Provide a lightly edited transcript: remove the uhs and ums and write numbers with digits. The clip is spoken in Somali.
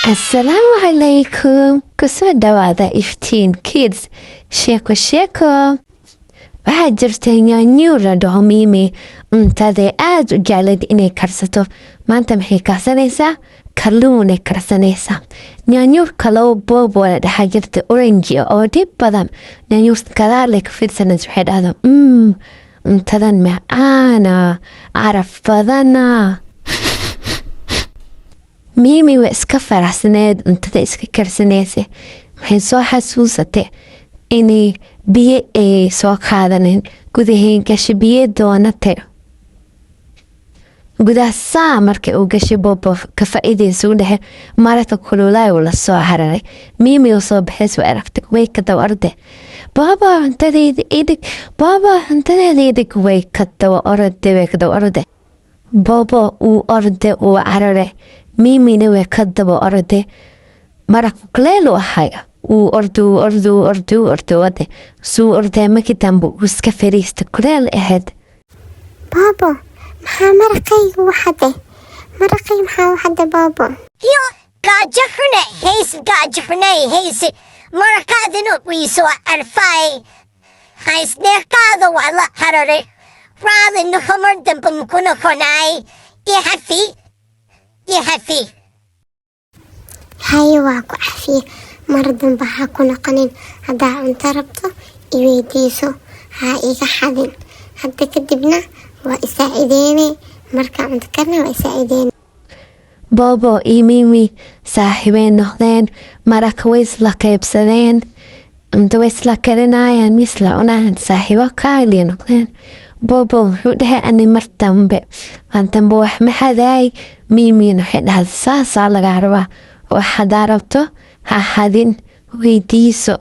السلام عليكم kusoo dhawaada iftiin kids sheeko waxaa jirtay nyaanyuu la dhaho Mimi cuntaday aad u jeclayd inay karsato maanta maxay karsanaysaa kalluun ay karsanaysaa nyaanyuu kaloo Bobo la dhaha jirtay orange oo dhib badan nyaanyuu kalaale ka fiirsanaysa waxay dhahdaa cuntadan macaana caraf badana Mimi way iska faraxsaneed cuntada iska karsanaysa waxay soo xasuusatay inay biyo ay soo qaadanin gudaheyn gashay biyo doonatay gudaha markay uu gashay Bobo ka faa'iideyso dhahay marata kululaay la soo hararay Mimi oo soo baxay aragtay way ka daw arday Baba cuntadeeda idig way ka daw arday Bobo uu arday uu cararay Mimi way ka daba orday maraq kuleel ahay uu ordu wade suu orday markii dambe uu iska fariistay kuleel ahayd Baba maxaa maraqay waxade Baba yo gaajafnay heys maraqaadinu wiiso arfay haysneeqaada wala harare raadinu hamar dambe mukuna konay يحفي هاي واكو عفية مردن بحاكو نقنين هدا انت ربطو يويديسو هايقا حدين هدا كدبنا وإساعديني مركا عندكرنا وإساعديني Bobo iyo Mimi saaxiibeen noqdeen maraq way isla qaybsadeen cunto way isla karinayaan misla cunaan saaxiibo kaali noqdeen Bobo wuxuu dhahay ani mar dambe wax maxaday Mimi waxay dhahday saasaa laga rabaa wax hadaa rabto ha hadin weydiiso